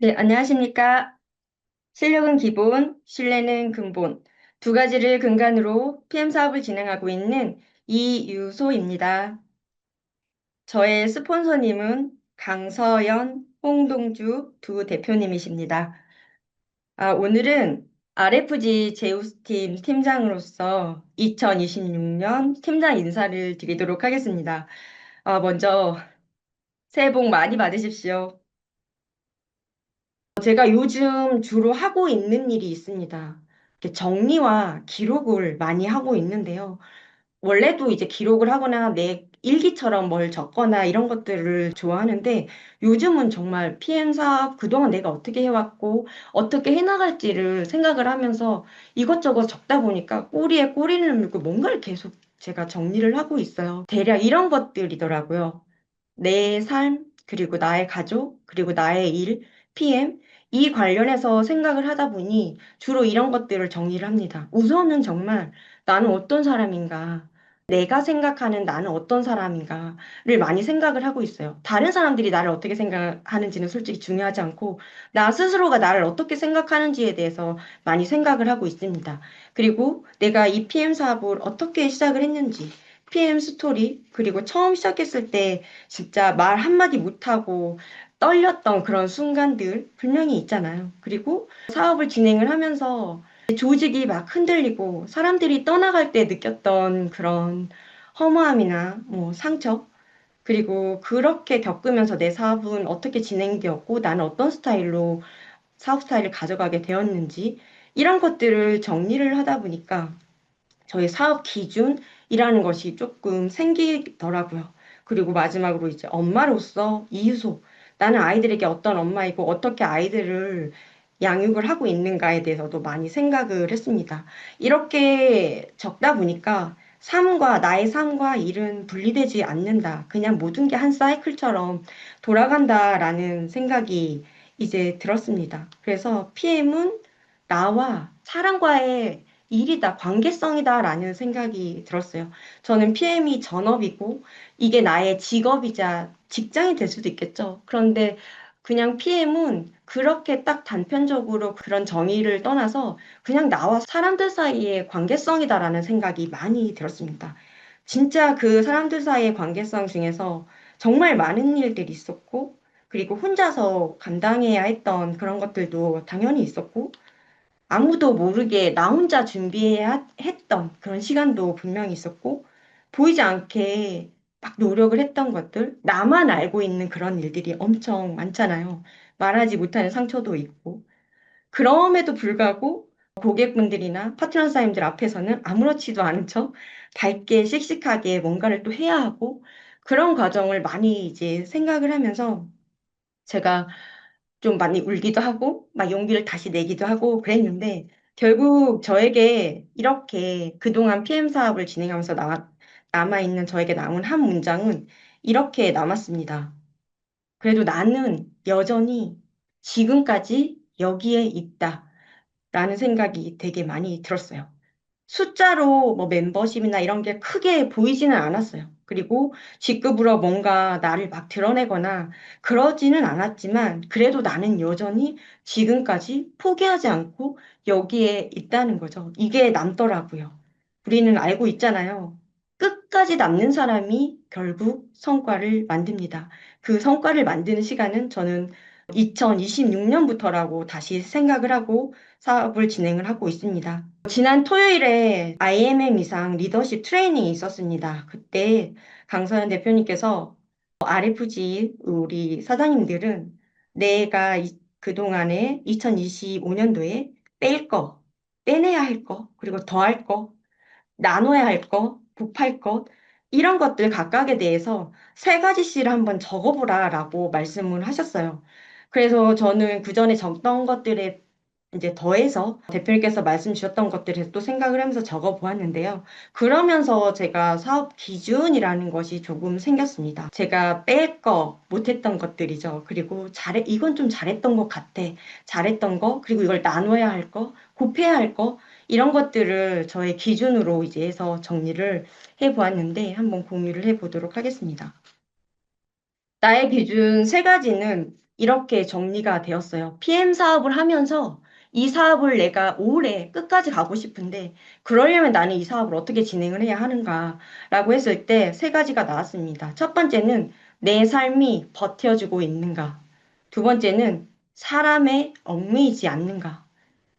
네, 안녕하십니까. 실력은 기본, 신뢰는 근본. 두 가지를 근간으로 PM 사업을 진행하고 있는 이유소입니다. 저의 스폰서님은 강서연, 홍동주 두 대표님이십니다. 오늘은 RFG 제우스팀 팀장으로서 2026년 팀장 인사를 드리도록 하겠습니다. 먼저 새해 복 많이 받으십시오. 제가 요즘 주로 하고 있는 일이 있습니다. 이렇게 정리와 기록을 많이 하고 있는데요. 원래도 이제 기록을 하거나 내 일기처럼 뭘 적거나 이런 것들을 좋아하는데 요즘은 정말 PM 사업 그동안 내가 어떻게 해왔고 어떻게 해나갈지를 생각을 하면서 이것저것 적다 보니까 꼬리에 꼬리를 물고 뭔가를 계속 제가 정리를 하고 있어요. 대략 이런 것들이더라고요. 내 삶, 그리고 나의 가족, 그리고 나의 일, PM, 이 관련해서 생각을 하다 보니 주로 이런 것들을 정리를 합니다. 우선은 정말 나는 어떤 사람인가, 내가 생각하는 나는 어떤 사람인가를 많이 생각을 하고 있어요. 다른 사람들이 나를 어떻게 생각하는지는 솔직히 중요하지 않고, 나 스스로가 나를 어떻게 생각하는지에 대해서 많이 생각을 하고 있습니다. 그리고 내가 이 PM 사업을 어떻게 시작을 했는지, PM 스토리, 그리고 처음 시작했을 때 진짜 말 한마디 못하고 떨렸던 그런 순간들 분명히 있잖아요. 그리고 사업을 진행을 하면서 조직이 막 흔들리고 사람들이 떠나갈 때 느꼈던 그런 허무함이나 뭐 상처, 그리고 그렇게 겪으면서 내 사업은 어떻게 진행되었고 나는 어떤 스타일로 사업 스타일을 가져가게 되었는지 이런 것들을 정리를 하다 보니까 저희 사업 기준이라는 것이 조금 생기더라고요. 그리고 마지막으로 이제 엄마로서 이유소. 나는 아이들에게 어떤 엄마이고 어떻게 아이들을 양육을 하고 있는가에 대해서도 많이 생각을 했습니다. 이렇게 적다 보니까 나의 삶과 일은 분리되지 않는다. 그냥 모든 게 한 사이클처럼 돌아간다라는 생각이 이제 들었습니다. 그래서 PM은 나와 사람과의 일이다, 관계성이다라는 생각이 들었어요. 저는 PM이 전업이고 이게 나의 직업이자 직장이 될 수도 있겠죠. 그런데 그냥 PM은 그렇게 딱 단편적으로 그런 정의를 떠나서 그냥 나와 사람들 사이의 관계성이다라는 생각이 많이 들었습니다. 진짜 그 사람들 사이의 관계성 중에서 정말 많은 일들이 있었고, 그리고 혼자서 감당해야 했던 그런 것들도 당연히 있었고, 아무도 모르게 나 혼자 준비해야 했던 그런 시간도 분명히 있었고, 보이지 않게 막 노력을 했던 것들, 나만 알고 있는 그런 일들이 엄청 많잖아요. 말하지 못하는 상처도 있고. 그럼에도 불구하고 고객분들이나 파트너사님들 앞에서는 아무렇지도 않은 척 밝게 씩씩하게 뭔가를 또 해야 하고, 그런 과정을 많이 이제 생각을 하면서 제가 좀 많이 울기도 하고, 막 용기를 다시 내기도 하고 그랬는데, 결국 저에게 이렇게 그동안 PM 사업을 진행하면서 남아있는 저에게 남은 한 문장은 이렇게 남았습니다. 그래도 나는 여전히 지금까지 여기에 있다. 라는 생각이 되게 많이 들었어요. 숫자로 뭐 멤버십이나 이런 게 크게 보이지는 않았어요. 그리고 직급으로 뭔가 나를 막 드러내거나 그러지는 않았지만 그래도 나는 여전히 지금까지 포기하지 않고 여기에 있다는 거죠. 이게 남더라고요. 우리는 알고 있잖아요. 끝까지 남는 사람이 결국 성과를 만듭니다. 그 성과를 만드는 시간은 저는 2026년부터라고 다시 생각을 하고 사업을 진행을 하고 있습니다. 지난 토요일에 IMM 이상 리더십 트레이닝이 있었습니다. 그때 강서연 대표님께서 RFG 우리 사장님들은 내가 그동안에 2025년도에 뺄 거, 빼내야 할 거, 그리고 더 할 거, 나눠야 할 거, 곱할 것, 이런 것들 각각에 대해서 세 가지씩을 한번 적어보라라고 말씀을 하셨어요. 그래서 저는 그 전에 적던 것들에 이제 더해서 대표님께서 말씀 주셨던 것들을 또 생각을 하면서 적어 보았는데요. 그러면서 제가 사업 기준이라는 것이 조금 생겼습니다. 제가 뺄 거, 못했던 것들이죠. 그리고 이건 좀 잘했던 것 같아. 잘했던 거, 그리고 이걸 나눠야 할 거, 곱해야 할 거, 이런 것들을 저의 기준으로 이제 해서 정리를 해 보았는데 한번 공유를 해 보도록 하겠습니다. 나의 기준 세 가지는 이렇게 정리가 되었어요. PM 사업을 하면서 이 사업을 내가 오래 끝까지 가고 싶은데, 그러려면 나는 이 사업을 어떻게 진행을 해야 하는가라고 했을 때 세 가지가 나왔습니다. 첫 번째는 내 삶이 버텨주고 있는가. 두 번째는 사람에 얽매이지 않는가.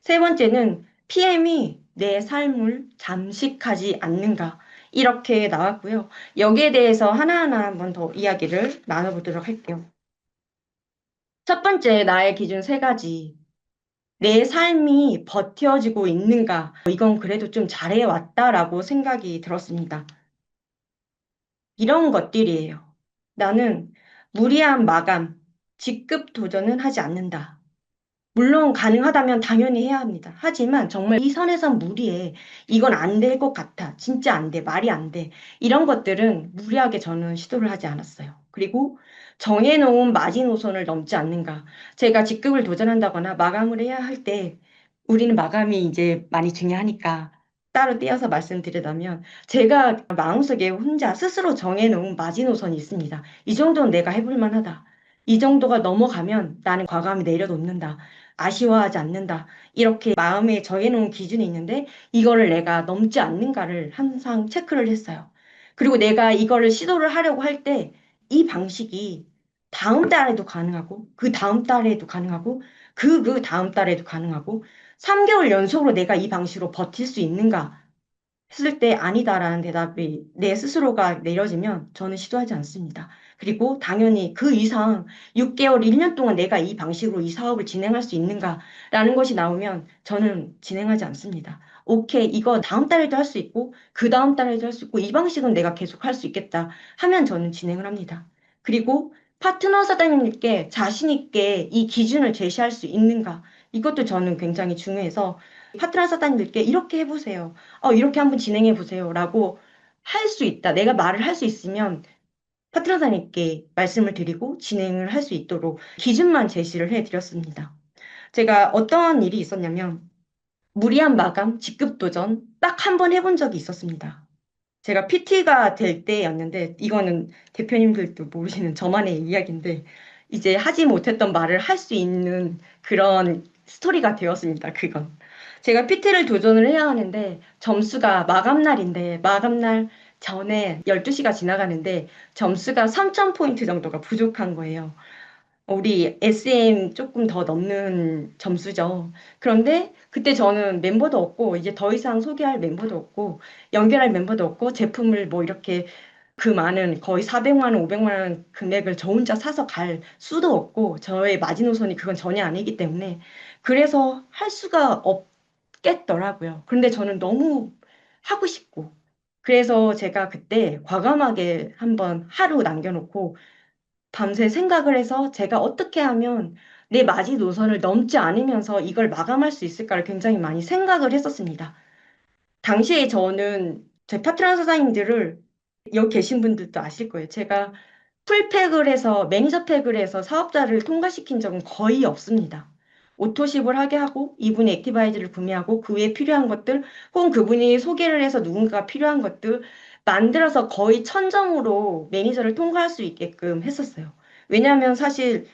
세 번째는 PM이 내 삶을 잠식하지 않는가. 이렇게 나왔고요. 여기에 대해서 하나하나 한번 더 이야기를 나눠보도록 할게요. 첫 번째, 나의 기준 세 가지. 내 삶이 버텨지고 있는가? 이건 그래도 좀 잘해왔다라고 생각이 들었습니다. 이런 것들이에요. 나는 무리한 마감, 직급 도전은 하지 않는다. 물론 가능하다면 당연히 해야 합니다. 하지만 정말 이 선에선 무리해. 이건 안 될 것 같아. 진짜 안 돼. 말이 안 돼. 이런 것들은 무리하게 저는 시도를 하지 않았어요. 그리고 정해놓은 마지노선을 넘지 않는가. 제가 직급을 도전한다거나 마감을 해야 할 때 우리는 마감이 이제 많이 중요하니까 따로 떼어서 말씀드리자면 제가 마음속에 혼자 스스로 정해놓은 마지노선이 있습니다. 이 정도는 내가 해볼 만하다. 이 정도가 넘어가면 나는 과감히 내려놓는다. 아쉬워하지 않는다. 이렇게 마음에 정해놓은 기준이 있는데 이거를 내가 넘지 않는가를 항상 체크를 했어요. 그리고 내가 이거를 시도를 하려고 할 때 이 방식이 다음 달에도 가능하고 그 다음 달에도 가능하고 그 다음 달에도 가능하고 3개월 연속으로 내가 이 방식으로 버틸 수 있는가 했을 때 아니다라는 대답이 내 스스로가 내려지면 저는 시도하지 않습니다. 그리고 당연히 그 이상 6개월, 1년 동안 내가 이 방식으로 이 사업을 진행할 수 있는가라는 것이 나오면 저는 진행하지 않습니다. 오케이, 이거 다음 달에도 할 수 있고 그 다음 달에도 할 수 있고 이 방식은 내가 계속 할 수 있겠다 하면 저는 진행을 합니다. 그리고 파트너 사장님께 자신 있게 이 기준을 제시할 수 있는가 이것도 저는 굉장히 중요해서 파트너 사장님들께 이렇게 해보세요. 이렇게 한번 진행해 보세요라고 할 수 있다. 내가 말을 할 수 있으면 파트너사님께 말씀을 드리고 진행을 할 수 있도록 기준만 제시를 해 드렸습니다. 제가 어떠한 일이 있었냐면 무리한 마감, 직급 도전 딱 한 번 해본 적이 있었습니다. 제가 PT가 될 때였는데 이거는 대표님들도 모르시는 저만의 이야기인데 이제 하지 못했던 말을 할 수 있는 그런 스토리가 되었습니다. 그건. 제가 PT를 도전을 해야 하는데 점수가 마감날인데 마감날 전에 12시가 지나가는데 점수가 3,000포인트 정도가 부족한 거예요. 우리 SM 조금 더 넘는 점수죠. 그런데 그때 저는 멤버도 없고 이제 더 이상 소개할 멤버도 없고 연결할 멤버도 없고 제품을 뭐 이렇게 그 많은 거의 400만 원, 500만 원 금액을 저 혼자 사서 갈 수도 없고 저의 마지노선이 그건 전혀 아니기 때문에 그래서 할 수가 없겠더라고요. 그런데 저는 너무 하고 싶고 그래서 제가 그때 과감하게 한번 하루 남겨놓고 밤새 생각을 해서 제가 어떻게 하면 내 마지노선을 넘지 않으면서 이걸 마감할 수 있을까를 굉장히 많이 생각을 했었습니다. 당시에 저는 제 파트너 사장님들을 여기 계신 분들도 아실 거예요. 제가 풀팩을 해서 매니저 팩을 해서 사업자를 통과시킨 적은 거의 없습니다. 오토십을 하게 하고 이분이 액티바이즈를 구매하고 그 외에 필요한 것들 혹은 그분이 소개를 해서 누군가가 필요한 것들 만들어서 거의 천점으로 매니저를 통과할 수 있게끔 했었어요. 왜냐하면 사실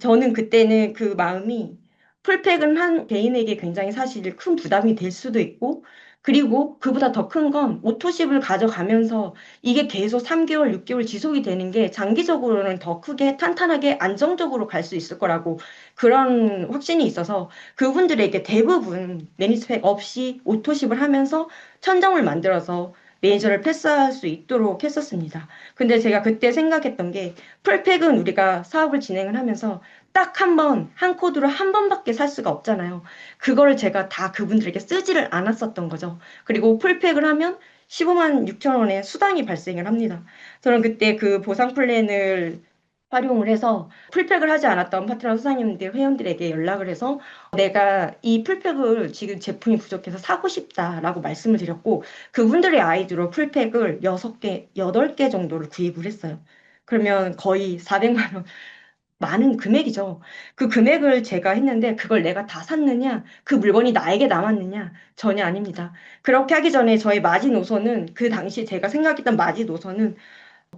저는 그때는 그 마음이 풀팩은 한 개인에게 굉장히 사실 큰 부담이 될 수도 있고, 그리고 그보다 더 큰 건 오토십을 가져가면서 이게 계속 3개월, 6개월 지속이 되는 게 장기적으로는 더 크게 탄탄하게 안정적으로 갈 수 있을 거라고 그런 확신이 있어서 그분들에게 대부분 매니스펙 없이 오토십을 하면서 천정을 만들어서 매니저를 패스할 수 있도록 했었습니다. 근데 제가 그때 생각했던 게 풀팩은 우리가 사업을 진행을 하면서 딱 한 번, 한 코드로 한 번밖에 살 수가 없잖아요. 그거를 제가 다 그분들에게 쓰지를 않았었던 거죠. 그리고 풀팩을 하면 15만 6천 원의 수당이 발생을 합니다. 저는 그때 그 보상 플랜을 활용을 해서 풀팩을 하지 않았던 파트너 사장님들, 회원들에게 연락을 해서 내가 이 풀팩을 지금 제품이 부족해서 사고 싶다라고 말씀을 드렸고 그분들의 아이디로 풀팩을 6개, 8개 정도를 구입을 했어요. 그러면 거의 400만 원 많은 금액이죠. 그 금액을 제가 했는데 그걸 내가 다 샀느냐? 그 물건이 나에게 남았느냐? 전혀 아닙니다. 그렇게 하기 전에 저의 마지노선은 그 당시 제가 생각했던 마지노선은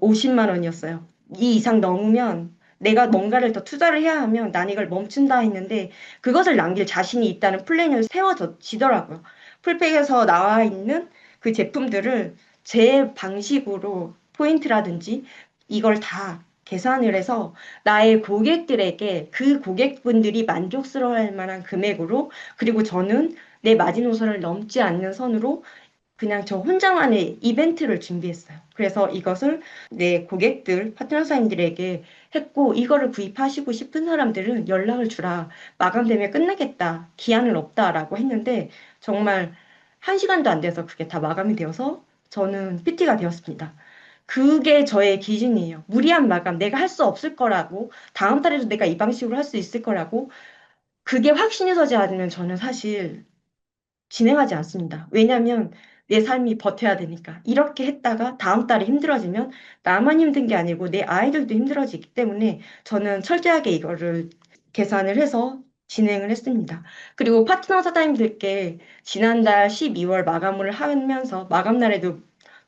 50만 원이었어요. 이 이상 넘으면 내가 뭔가를 더 투자를 해야 하면 난 이걸 멈춘다 했는데 그것을 남길 자신이 있다는 플랜을 세워지더라고요. 풀백에서 나와 있는 그 제품들을 제 방식으로 포인트라든지 이걸 다 계산을 해서 나의 고객들에게 그 고객분들이 만족스러워할 만한 금액으로 그리고 저는 내 마지노선을 넘지 않는 선으로 그냥 저 혼자만의 이벤트를 준비했어요. 그래서 이것을 내 고객들, 파트너사님들에게 했고, 이거를 구입하시고 싶은 사람들은 연락을 주라. 마감되면 끝나겠다. 기한은 없다라고 했는데, 정말 한 시간도 안 돼서 그게 다 마감이 되어서 저는 PT가 되었습니다. 그게 저의 기준이에요. 무리한 마감, 내가 할 수 없을 거라고, 다음 달에도 내가 이 방식으로 할 수 있을 거라고, 그게 확신이 서지 않으면 저는 사실 진행하지 않습니다. 왜냐하면 내 삶이 버텨야 되니까. 이렇게 했다가 다음 달에 힘들어지면 나만 힘든 게 아니고 내 아이들도 힘들어지기 때문에 저는 철저하게 이거를 계산을 해서 진행을 했습니다. 그리고 파트너 사장님들께 지난달 12월 마감을 하면서 마감 날에도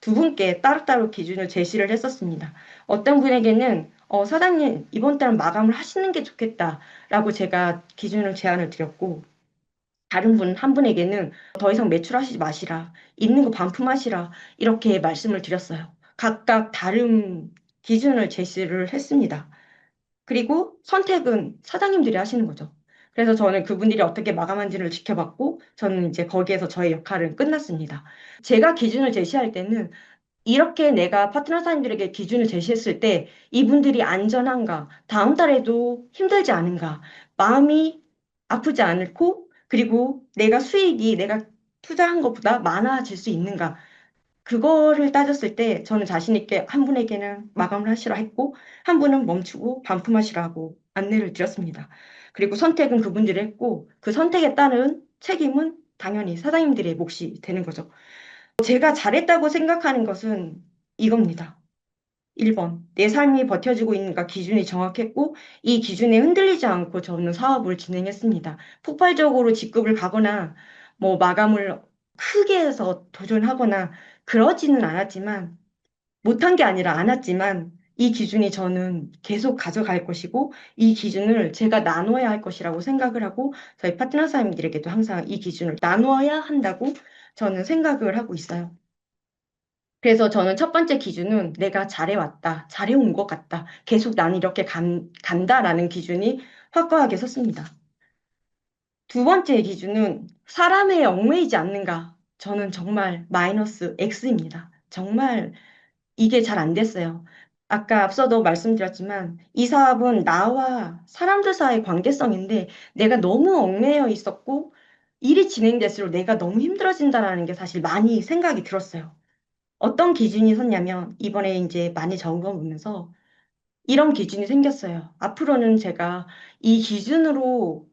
두 분께 따로따로 기준을 제시를 했었습니다. 어떤 분에게는 사장님 이번 달은 마감을 하시는 게 좋겠다라고 제가 기준을 제안을 드렸고 다른 분, 한 분에게는 더 이상 매출하시지 마시라. 있는 거 반품하시라. 이렇게 말씀을 드렸어요. 각각 다른 기준을 제시를 했습니다. 그리고 선택은 사장님들이 하시는 거죠. 그래서 저는 그분들이 어떻게 마감한지를 지켜봤고, 저는 이제 거기에서 저의 역할은 끝났습니다. 제가 기준을 제시할 때는 이렇게 내가 파트너 사장님들에게 기준을 제시했을 때 이분들이 안전한가, 다음 달에도 힘들지 않은가, 마음이 아프지 않고, 그리고 내가 수익이 내가 투자한 것보다 많아질 수 있는가, 그거를 따졌을 때 저는 자신 있게 한 분에게는 마감을 하시라 했고, 한 분은 멈추고 반품하시라고 안내를 드렸습니다. 그리고 선택은 그분들이 했고, 그 선택에 따른 책임은 당연히 사장님들의 몫이 되는 거죠. 제가 잘했다고 생각하는 것은 이겁니다. 1번. 내 삶이 버텨지고 있는가 기준이 정확했고, 이 기준에 흔들리지 않고 저는 사업을 진행했습니다. 폭발적으로 직급을 가거나, 뭐 마감을 크게 해서 도전하거나, 그러지는 않았지만, 못한 게 아니라 않았지만, 이 기준이 저는 계속 가져갈 것이고, 이 기준을 제가 나눠야 할 것이라고 생각을 하고, 저희 파트너사님들에게도 항상 이 기준을 나눠야 한다고 저는 생각을 하고 있어요. 그래서 저는 첫 번째 기준은 내가 잘해왔다, 잘해온 것 같다, 계속 나는 이렇게 간다라는 기준이 확고하게 섰습니다. 두 번째 기준은 사람에 얽매이지 않는가. 저는 정말 마이너스 X입니다. 정말 이게 잘 안 됐어요. 아까 앞서도 말씀드렸지만 이 사업은 나와 사람들 사이의 관계성인데 내가 너무 얽매여 있었고 일이 진행될수록 내가 너무 힘들어진다라는 게 사실 많이 생각이 들었어요. 어떤 기준이 섰냐면 이번에 이제 많이 점검하면서 이런 기준이 생겼어요. 앞으로는 제가 이 기준으로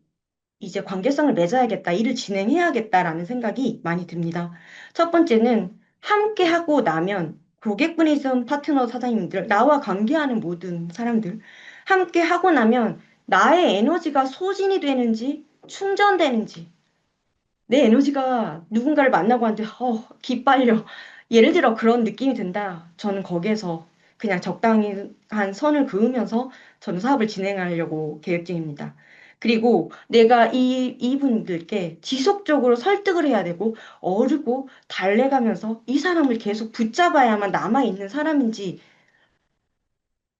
이제 관계성을 맺어야겠다, 일을 진행해야겠다라는 생각이 많이 듭니다. 첫 번째는 함께 하고 나면 고객분이든 파트너 사장님들, 나와 관계하는 모든 사람들, 함께 하고 나면 나의 에너지가 소진이 되는지 충전되는지 내 에너지가 누군가를 만나고 하는데, 기빨려. 예를 들어 그런 느낌이 든다. 저는 거기에서 그냥 적당히 한 선을 그으면서 저는 사업을 진행하려고 계획 중입니다. 그리고 내가 이분들께 지속적으로 설득을 해야 되고, 어르고 달래가면서 이 사람을 계속 붙잡아야만 남아있는 사람인지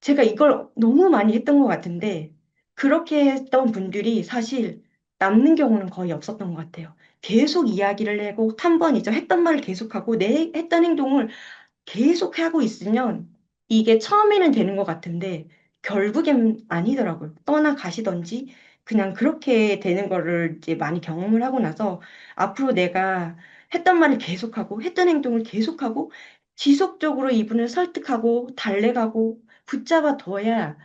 제가 이걸 너무 많이 했던 것 같은데, 그렇게 했던 분들이 사실 남는 경우는 거의 없었던 것 같아요. 계속 이야기를 하고, 한 번 이제 했던 말을 계속하고, 내 했던 행동을 계속 하고 있으면 이게 처음에는 되는 것 같은데, 결국엔 아니더라고요. 떠나가시던지, 그냥 그렇게 되는 거를 이제 많이 경험을 하고 나서, 앞으로 내가 했던 말을 계속하고, 했던 행동을 계속하고, 지속적으로 이분을 설득하고, 달래가고, 붙잡아 둬야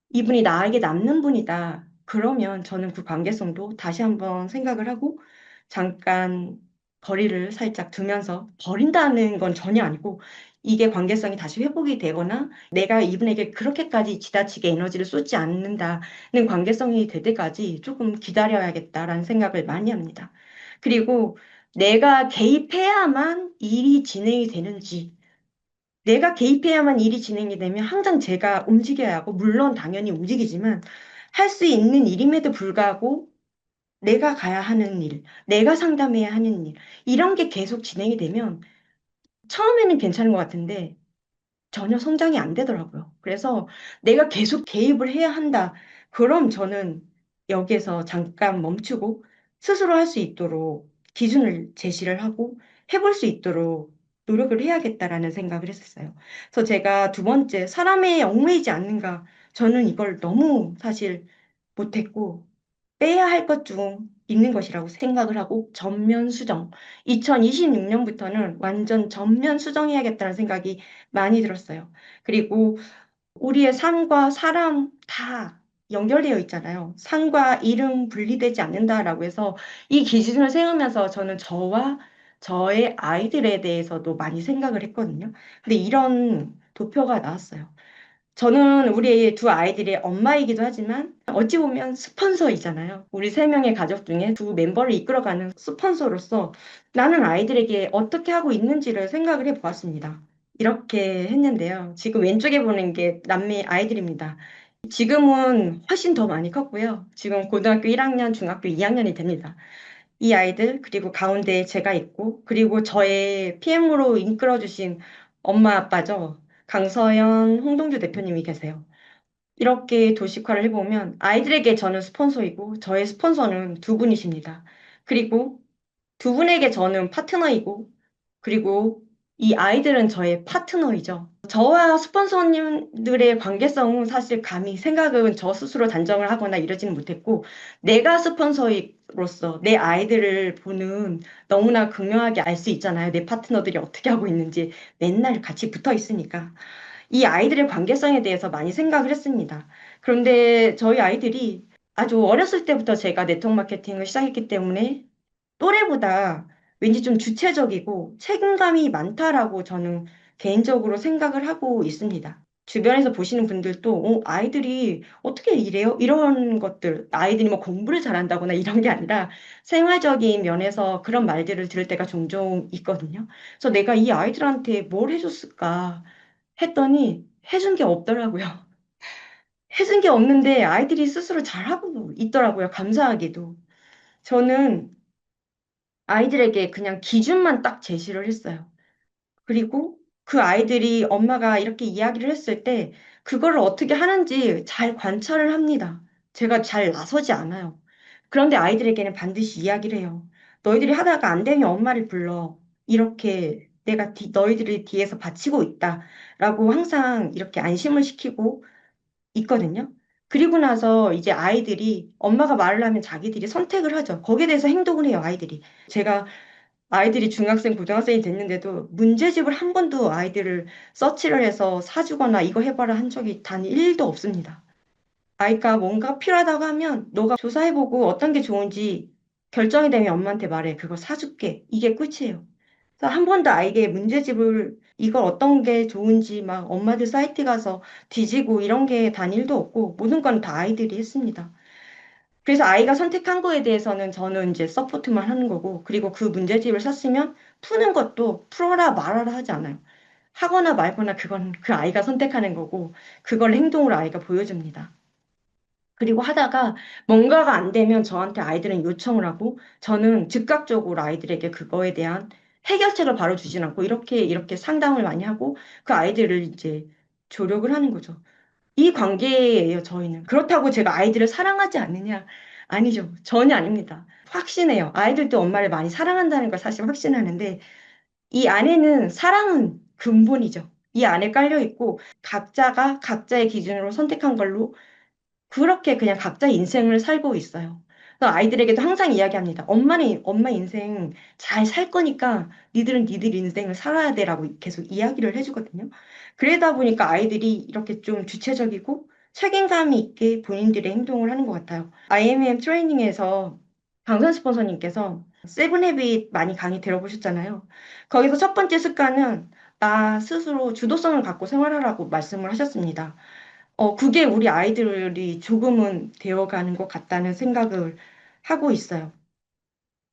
이분이 나에게 남는 분이다. 그러면 저는 그 관계성도 다시 한번 생각을 하고 잠깐 거리를 살짝 두면서 버린다는 건 전혀 아니고 이게 관계성이 다시 회복이 되거나 내가 이분에게 그렇게까지 지나치게 에너지를 쏟지 않는다는 관계성이 될 때까지 조금 기다려야겠다라는 생각을 많이 합니다. 그리고 내가 개입해야만 일이 진행이 되는지 내가 개입해야만 일이 진행이 되면 항상 제가 움직여야 하고, 물론 당연히 움직이지만, 할 수 있는 일임에도 불구하고, 내가 가야 하는 일, 내가 상담해야 하는 일, 이런 게 계속 진행이 되면, 처음에는 괜찮은 것 같은데, 전혀 성장이 안 되더라고요. 그래서 내가 계속 개입을 해야 한다. 그럼 저는 여기에서 잠깐 멈추고 스스로 할 수 있도록 기준을 제시를 하고 해볼 수 있도록 노력을 해야겠다라는 생각을 했었어요. 그래서 제가 두 번째, 사람에 얽매이지 않는가. 저는 이걸 너무 사실 못했고 빼야 할 것 중 있는 것이라고 생각을 하고 전면 수정. 2026년부터는 완전 전면 수정해야겠다는 생각이 많이 들었어요. 그리고 우리의 삶과 사람 다 연결되어 있잖아요. 삶과 일은 분리되지 않는다라고 해서 이 기준을 세우면서 저는 저와 저의 아이들에 대해서도 많이 생각을 했거든요. 근데 이런 도표가 나왔어요. 저는 우리 두 아이들의 엄마이기도 하지만 어찌 보면 스폰서이잖아요. 우리 세 명의 가족 중에 두 멤버를 이끌어가는 스폰서로서 나는 아이들에게 어떻게 하고 있는지를 생각을 해보았습니다. 이렇게 했는데요. 지금 왼쪽에 보는 게 남매 아이들입니다. 지금은 훨씬 더 많이 컸고요. 지금 고등학교 1학년, 중학교 2학년이 됩니다. 이 아이들, 그리고 가운데 제가 있고, 그리고 저의 PM으로 이끌어주신 엄마 아빠죠. 강서연, 홍동주 대표님이 계세요. 이렇게 도식화를 해보면 아이들에게 저는 스폰서이고 저의 스폰서는 두 분이십니다. 그리고 두 분에게 저는 파트너이고 그리고 이 아이들은 저의 파트너이죠. 저와 스폰서님들의 관계성은 사실 감히 생각은 저 스스로 단정을 하거나 이러지는 못했고 내가 스폰서로서 내 아이들을 보는 너무나 극명하게 알 수 있잖아요. 내 파트너들이 어떻게 하고 있는지 맨날 같이 붙어 있으니까. 이 아이들의 관계성에 대해서 많이 생각을 했습니다. 그런데 저희 아이들이 아주 어렸을 때부터 제가 네트워크 마케팅을 시작했기 때문에 또래보다 왠지 좀 주체적이고 책임감이 많다라고 저는 개인적으로 생각을 하고 있습니다. 주변에서 보시는 분들도 아이들이 어떻게 이래요? 이런 것들, 아이들이 뭐 공부를 잘한다거나 이런 게 아니라 생활적인 면에서 그런 말들을 들을 때가 종종 있거든요. 그래서 내가 이 아이들한테 뭘 해줬을까 했더니 해준 게 없더라고요. 해준 게 없는데 아이들이 스스로 잘하고 있더라고요. 감사하게도. 저는 아이들에게 그냥 기준만 딱 제시를 했어요. 그리고 그 아이들이 엄마가 이렇게 이야기를 했을 때 그거를 어떻게 하는지 잘 관찰을 합니다. 제가 잘 나서지 않아요. 그런데 아이들에게는 반드시 이야기를 해요. 너희들이 하다가 안 되면 엄마를 불러. 이렇게 내가 너희들을 뒤에서 바치고 있다. 라고 항상 이렇게 안심을 시키고 있거든요. 그리고 나서 이제 아이들이 엄마가 말을 하면 자기들이 선택을 하죠. 거기에 대해서 행동을 해요, 아이들이. 제가 아이들이 중학생, 고등학생이 됐는데도 문제집을 한 번도 아이들을 서치를 해서 사주거나 이거 해봐라 한 적이 단 1도 없습니다. 아이가 뭔가 필요하다고 하면 너가 조사해보고 어떤 게 좋은지 결정이 되면 엄마한테 말해. 그거 사줄게. 이게 끝이에요. 그래서 한 번도 아이에게 문제집을 이걸 어떤 게 좋은지 막 엄마들 사이트 가서 뒤지고 이런 게 단 1도 없고 모든 건 다 아이들이 했습니다. 그래서 아이가 선택한 거에 대해서는 저는 이제 서포트만 하는 거고, 그리고 그 문제집을 샀으면 푸는 것도 풀어라 말아라 하지 않아요. 하거나 말거나 그건 그 아이가 선택하는 거고, 그걸 행동으로 아이가 보여줍니다. 그리고 하다가 뭔가가 안 되면 저한테 아이들은 요청을 하고, 저는 즉각적으로 아이들에게 그거에 대한 해결책을 바로 주진 않고, 이렇게 상담을 많이 하고, 그 아이들을 이제 조력을 하는 거죠. 이 관계예요, 저희는. 그렇다고 제가 아이들을 사랑하지 않느냐? 아니죠. 전혀 아닙니다. 확신해요. 아이들도 엄마를 많이 사랑한다는 걸 사실 확신하는데, 이 안에는 사랑은 근본이죠. 이 안에 깔려 있고, 각자가 각자의 기준으로 선택한 걸로 그렇게 그냥 각자 인생을 살고 있어요. 그래서 아이들에게도 항상 이야기합니다. 엄마는 엄마 인생 잘 살 거니까 니들은 니들 인생을 살아야 돼라고 계속 이야기를 해주거든요. 그러다 보니까 아이들이 이렇게 좀 주체적이고 책임감이 있게 본인들의 행동을 하는 것 같아요. IMM 트레이닝에서 강선 스폰서님께서 세븐 헤빗 많이 강의 들어보셨잖아요. 거기서 첫 번째 습관은 나 스스로 주도성을 갖고 생활하라고 말씀을 하셨습니다. 그게 우리 아이들이 조금은 되어가는 것 같다는 생각을 하고 있어요.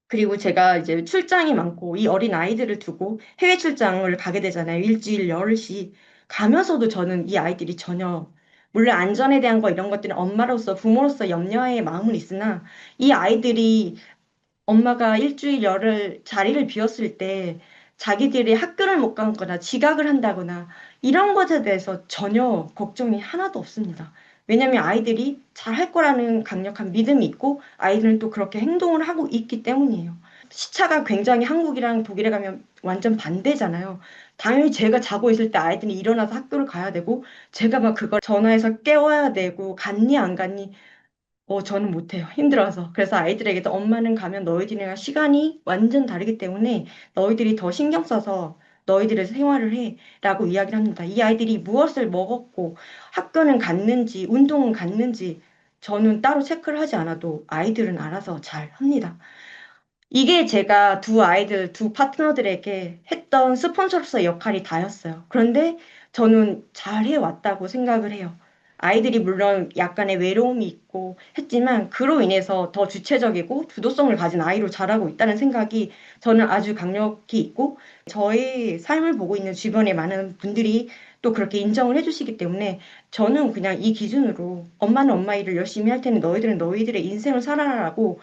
그리고 제가 이제 출장이 많고 이 어린 아이들을 두고 해외 출장을 가게 되잖아요. 일주일 열흘씩. 가면서도 저는 이 아이들이 전혀, 물론 안전에 대한 거 이런 것들은 엄마로서 부모로서 염려의 마음은 있으나 이 아이들이 엄마가 일주일 열흘 자리를 비웠을 때 자기들이 학교를 못 가거나 지각을 한다거나 이런 것에 대해서 전혀 걱정이 하나도 없습니다. 왜냐하면 아이들이 잘할 거라는 강력한 믿음이 있고 아이들은 또 그렇게 행동을 하고 있기 때문이에요. 시차가 굉장히 한국이랑 독일에 가면 완전 반대잖아요. 당연히 제가 자고 있을 때 아이들이 일어나서 학교를 가야 되고 제가 막 그걸 전화해서 깨워야 되고 갔니 안 갔니 저는 못해요. 힘들어서. 그래서 아이들에게도 엄마는 가면 너희들이랑 시간이 완전 다르기 때문에 너희들이 더 신경 써서 너희들의 생활을 해. 라고 이야기를 합니다. 이 아이들이 무엇을 먹었고 학교는 갔는지 운동은 갔는지 저는 따로 체크를 하지 않아도 아이들은 알아서 잘 합니다. 이게 제가 두 아이들, 두 파트너들에게 했던 스폰서로서 역할이 다였어요. 그런데 저는 잘해왔다고 생각을 해요. 아이들이 물론 약간의 외로움이 있고 했지만 그로 인해서 더 주체적이고 주도성을 가진 아이로 자라고 있다는 생각이 저는 아주 강력히 있고 저의 삶을 보고 있는 주변의 많은 분들이 또 그렇게 인정을 해주시기 때문에 저는 그냥 이 기준으로 엄마는 엄마 일을 열심히 할 테니 너희들은 너희들의 인생을 살아라라고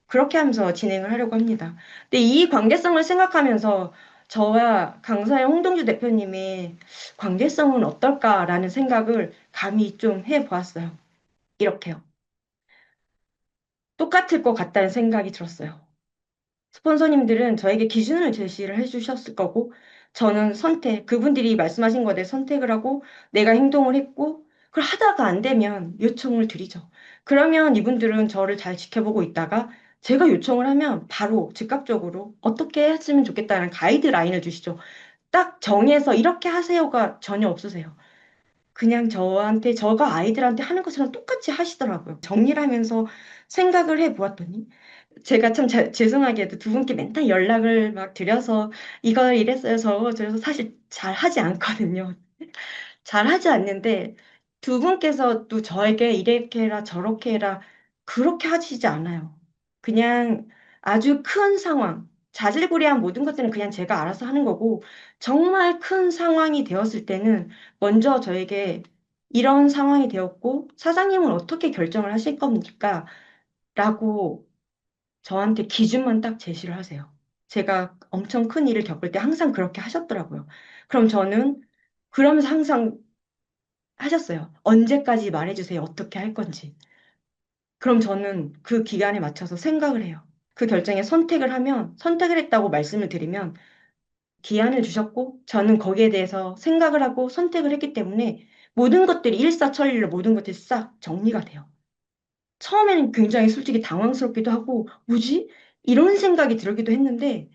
그렇게 하면서 진행을 하려고 합니다. 근데 이 관계성을 생각하면서 저와 강사의 홍동주 대표님의 관계성은 어떨까라는 생각을 감히 좀 해보았어요. 이렇게요. 똑같을 것 같다는 생각이 들었어요. 스폰서님들은 저에게 기준을 제시를 해주셨을 거고, 저는 그분들이 말씀하신 것에 선택을 하고, 내가 행동을 했고, 그걸 하다가 안 되면 요청을 드리죠. 그러면 이분들은 저를 잘 지켜보고 있다가, 제가 요청을 하면 바로 즉각적으로 어떻게 했으면 좋겠다는 가이드라인을 주시죠. 딱 정해서 이렇게 하세요가 전혀 없으세요. 그냥 저가 아이들한테 하는 것처럼 똑같이 하시더라고요. 정리를 하면서 생각을 해 보았더니, 제가 참 죄송하게도 두 분께 맨날 연락을 막 드려서 이걸 이랬어요, 저래서 사실 잘 하지 않거든요. 잘 하지 않는데 두 분께서도 저에게 이렇게 해라, 저렇게 해라, 그렇게 하시지 않아요. 그냥 아주 큰 상황, 자질구레한 모든 것들은 그냥 제가 알아서 하는 거고, 정말 큰 상황이 되었을 때는 먼저 저에게 이런 상황이 되었고, 사장님은 어떻게 결정을 하실 겁니까? 라고 저한테 기준만 딱 제시를 하세요. 제가 엄청 큰 일을 겪을 때 항상 그렇게 하셨더라고요. 그럼 저는 그러면서 항상 하셨어요. 언제까지 말해주세요. 어떻게 할 건지. 그럼 저는 그 기간에 맞춰서 생각을 해요. 그 결정에 선택을 하면, 선택을 했다고 말씀을 드리면, 기한을 주셨고, 저는 거기에 대해서 생각을 하고 선택을 했기 때문에 모든 것들이 일사천리로 모든 것들이 싹 정리가 돼요. 처음에는 굉장히 솔직히 당황스럽기도 하고, 뭐지? 이런 생각이 들기도 했는데,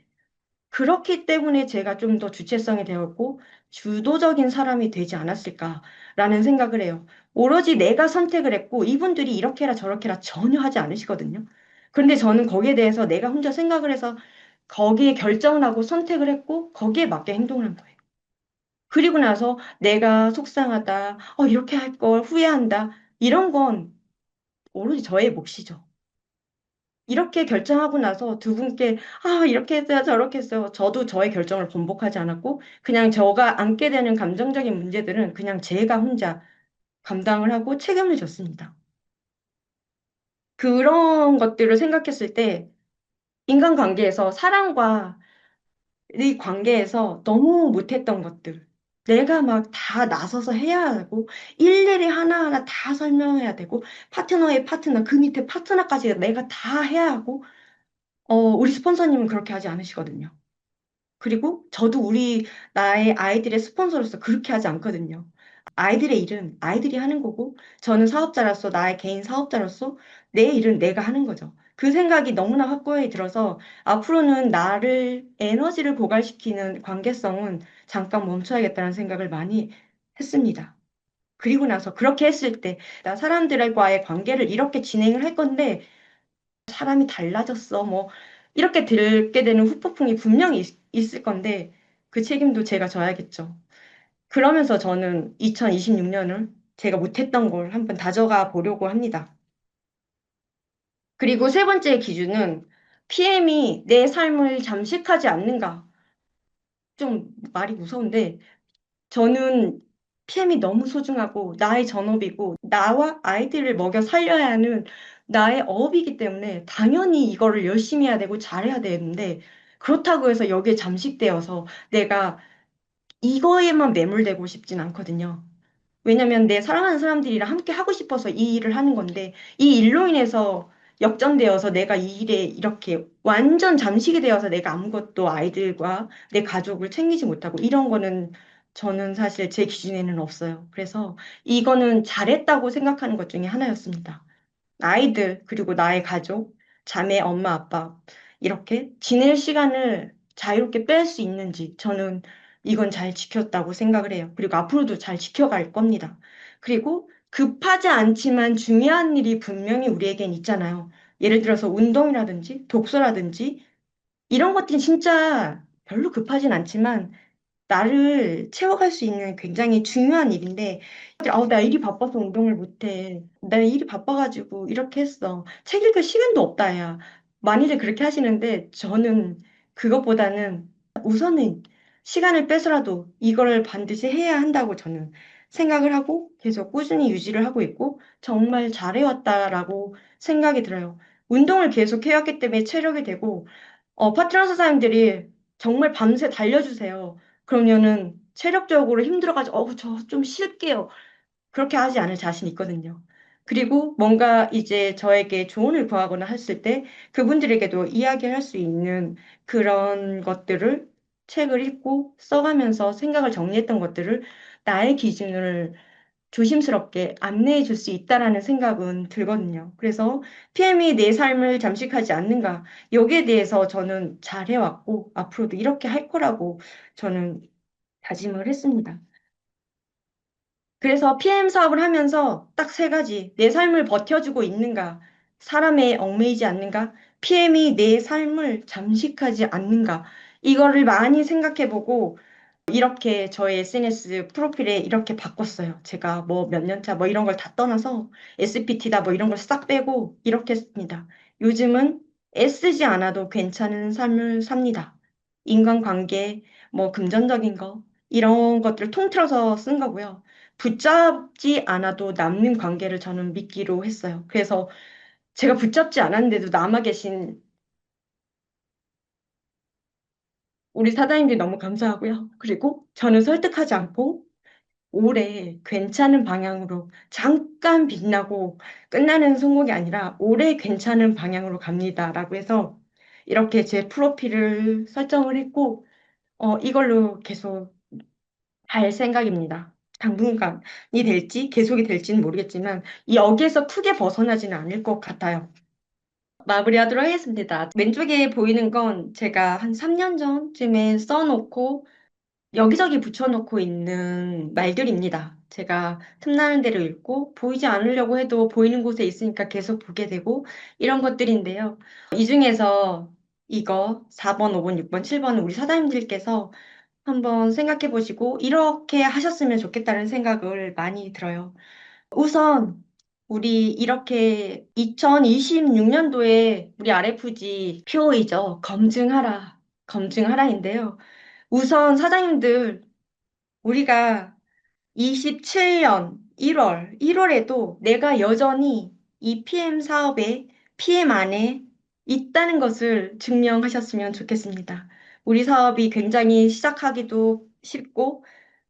그렇기 때문에 제가 좀 더 주체성이 되었고 주도적인 사람이 되지 않았을까라는 생각을 해요. 오로지 내가 선택을 했고 이분들이 이렇게 해라 저렇게 해라 전혀 하지 않으시거든요. 그런데 저는 거기에 대해서 내가 혼자 생각을 해서 거기에 결정을 하고 선택을 했고 거기에 맞게 행동을 한 거예요. 그리고 나서 내가 속상하다, 이렇게 할 걸 후회한다, 이런 건 오로지 저의 몫이죠. 이렇게 결정하고 나서 두 분께 이렇게 했어요 저렇게 했어요. 저도 저의 결정을 번복하지 않았고 그냥 저가 안게 되는 감정적인 문제들은 그냥 제가 혼자 감당을 하고 책임을 졌습니다. 그런 것들을 생각했을 때 인간관계에서 사랑과 이 관계에서 너무 못했던 것들 내가 막 다 나서서 해야 하고 일일이 하나하나 다 설명해야 되고 파트너의 파트너 그 밑에 파트너까지 내가 다 해야 하고 우리 스폰서님은 그렇게 하지 않으시거든요. 그리고 저도 나의 아이들의 스폰서로서 그렇게 하지 않거든요. 아이들의 일은 아이들이 하는 거고, 저는 사업자로서, 나의 개인 사업자로서 내 일은 내가 하는 거죠. 그 생각이 너무나 확고히 들어서 앞으로는 나를 에너지를 고갈시키는 관계성은 잠깐 멈춰야겠다는 생각을 많이 했습니다. 그리고 나서 그렇게 했을 때, 나 사람들과의 관계를 이렇게 진행을 할 건데, 사람이 달라졌어. 뭐, 이렇게 들게 되는 후폭풍이 분명히 있을 건데, 그 책임도 제가 져야겠죠. 그러면서 저는 2026년을 제가 못했던 걸 한번 다져가 보려고 합니다. 그리고 세 번째 기준은 PM이 내 삶을 잠식하지 않는가? 좀 말이 무서운데, 저는 PM이 너무 소중하고, 나의 전업이고, 나와 아이들을 먹여 살려야 하는 나의 업이기 때문에, 당연히 이거를 열심히 해야 되고, 잘해야 되는데, 그렇다고 해서 여기에 잠식되어서 내가 이거에만 매몰되고 싶진 않거든요. 왜냐면 내 사랑하는 사람들이랑 함께 하고 싶어서 이 일을 하는 건데, 이 일로 인해서 역전되어서 내가 이 일에 이렇게 완전 잠식이 되어서 내가 아무것도 아이들과 내 가족을 챙기지 못하고 이런 거는 저는 사실 제 기준에는 없어요. 그래서 이거는 잘했다고 생각하는 것 중에 하나였습니다. 아이들, 그리고 나의 가족, 자매, 엄마, 아빠, 이렇게 지낼 시간을 자유롭게 뺄 수 있는지 저는 이건 잘 지켰다고 생각을 해요. 그리고 앞으로도 잘 지켜갈 겁니다. 그리고 급하지 않지만 중요한 일이 분명히 우리에겐 있잖아요. 예를 들어서 운동이라든지 독서라든지 이런 것들이 진짜 별로 급하진 않지만 나를 채워갈 수 있는 굉장히 중요한 일인데, 나 일이 바빠서 운동을 못해. 나 일이 바빠가지고 이렇게 했어. 책 읽을 시간도 없다, 야. 많이들 그렇게 하시는데, 저는 그것보다는 우선은 시간을 빼서라도 이거를 반드시 해야 한다고 저는 생각을 하고 계속 꾸준히 유지를 하고 있고, 정말 잘해왔다라고 생각이 들어요. 운동을 계속 해왔기 때문에 체력이 되고, 파트너 선생님들이 정말 밤새 달려주세요. 그러면은 체력적으로 힘들어가지고, 저 좀 쉴게요. 그렇게 하지 않을 자신 있거든요. 그리고 뭔가 이제 저에게 조언을 구하거나 했을 때 그분들에게도 이야기할 수 있는 그런 것들을 책을 읽고 써가면서 생각을 정리했던 것들을 나의 기준을 조심스럽게 안내해 줄 수 있다라는 생각은 들거든요. 그래서 PM이 내 삶을 잠식하지 않는가, 여기에 대해서 저는 잘해왔고, 앞으로도 이렇게 할 거라고 저는 다짐을 했습니다. 그래서 PM 사업을 하면서 딱 세 가지, 내 삶을 버텨주고 있는가, 사람에 얽매이지 않는가, PM이 내 삶을 잠식하지 않는가, 이거를 많이 생각해보고, 이렇게 저의 SNS 프로필에 이렇게 바꿨어요. 제가 뭐 몇 년 차 뭐 이런 걸 다 떠나서 SPT다 뭐 이런 걸 싹 빼고 이렇게 했습니다. 요즘은 애쓰지 않아도 괜찮은 삶을 삽니다. 인간관계, 뭐 금전적인 거, 이런 것들을 통틀어서 쓴 거고요. 붙잡지 않아도 남는 관계를 저는 믿기로 했어요. 그래서 제가 붙잡지 않았는데도 남아 계신 우리 사장님들 너무 감사하고요. 그리고 저는 설득하지 않고 올해 괜찮은 방향으로 잠깐 빛나고 끝나는 성공이 아니라 올해 괜찮은 방향으로 갑니다라고 해서 이렇게 제 프로필을 설정을 했고 이걸로 계속 할 생각입니다. 당분간이 될지 계속이 될지는 모르겠지만 여기에서 크게 벗어나지는 않을 것 같아요. 마무리하도록 하겠습니다. 왼쪽에 보이는 건 제가 한 3년 전쯤에 써놓고 여기저기 붙여놓고 있는 말들입니다. 제가 틈나는 대로 읽고 보이지 않으려고 해도 보이는 곳에 있으니까 계속 보게 되고 이런 것들인데요. 이 중에서 이거 4번, 5번, 6번, 7번은 우리 사장님들께서 한번 생각해 보시고 이렇게 하셨으면 좋겠다는 생각을 많이 들어요. 우선 우리 이렇게 2026년도에 우리 RFG PO이죠. 검증하라. 검증하라인데요. 우선 사장님들 우리가 27년 1월에도 내가 여전히 이 PM 사업에 PM 안에 있다는 것을 증명하셨으면 좋겠습니다. 우리 사업이 굉장히 시작하기도 쉽고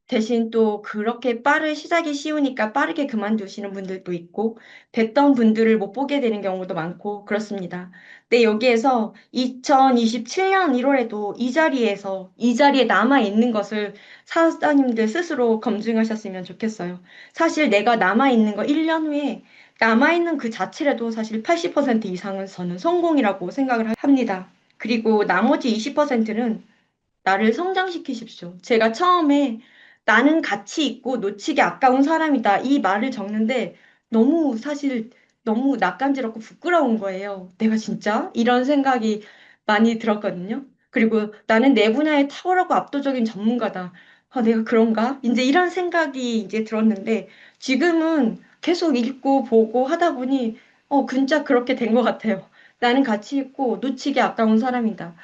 대신 또 그렇게 빠른 시작이 쉬우니까 빠르게 그만두시는 분들도 있고, 뵀던 분들을 못 보게 되는 경우도 많고, 그렇습니다. 근데 여기에서 2027년 1월에도 이 자리에 남아있는 것을 사장님들 스스로 검증하셨으면 좋겠어요. 사실 내가 남아있는 거 1년 후에 남아있는 그 자체라도 사실 80% 이상은 저는 성공이라고 생각을 합니다. 그리고 나머지 20%는 나를 성장시키십시오. 제가 처음에 나는 가치 있고 놓치기 아까운 사람이다. 이 말을 적는데 너무 사실 너무 낯간지럽고 부끄러운 거예요. 내가 진짜? 이런 생각이 많이 들었거든요. 그리고 나는 내 분야에 탁월하고 압도적인 전문가다. 내가 그런가? 이제 이런 생각이 이제 들었는데 지금은 계속 읽고 보고 하다 보니 진짜 그렇게 된 것 같아요. 나는 가치 있고 놓치기 아까운 사람이다.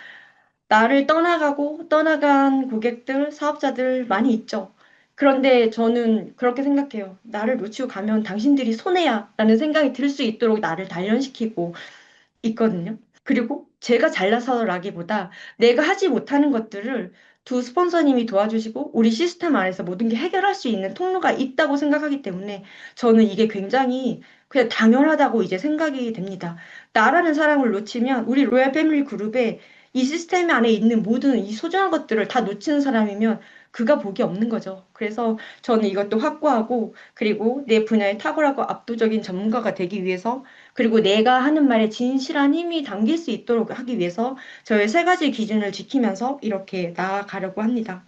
나를 떠나가고 떠나간 고객들, 사업자들 많이 있죠. 그런데 저는 그렇게 생각해요. 나를 놓치고 가면 당신들이 손해야 라는 생각이 들 수 있도록 나를 단련시키고 있거든요. 그리고 제가 잘나서라기보다 내가 하지 못하는 것들을 두 스폰서님이 도와주시고 우리 시스템 안에서 모든 게 해결할 수 있는 통로가 있다고 생각하기 때문에 저는 이게 굉장히 그냥 당연하다고 이제 생각이 됩니다. 나라는 사람을 놓치면 우리 로얄 패밀리 그룹에 이 시스템 안에 있는 모든 이 소중한 것들을 다 놓치는 사람이면 그가 복이 없는 거죠. 그래서 저는 이것도 확고하고 그리고 내 분야에 탁월하고 압도적인 전문가가 되기 위해서 그리고 내가 하는 말에 진실한 힘이 담길 수 있도록 하기 위해서 저의 세 가지 기준을 지키면서 이렇게 나아가려고 합니다.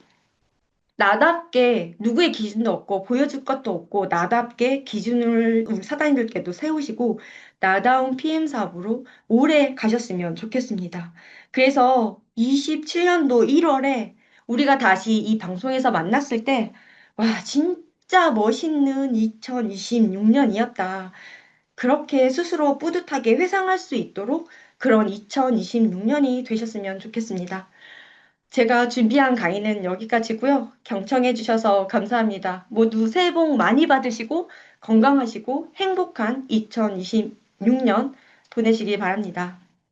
나답게 누구의 기준도 없고 보여줄 것도 없고 나답게 기준을 우리 사장님들께도 세우시고 나다운 PM 사업으로 오래 가셨으면 좋겠습니다. 그래서 27년도 1월에 우리가 다시 이 방송에서 만났을 때, 와, 진짜 멋있는 2026년이었다. 그렇게 스스로 뿌듯하게 회상할 수 있도록 그런 2026년이 되셨으면 좋겠습니다. 제가 준비한 강의는 여기까지고요. 경청해 주셔서 감사합니다. 모두 새해 복 많이 받으시고 건강하시고 행복한 2026년 보내시기 바랍니다.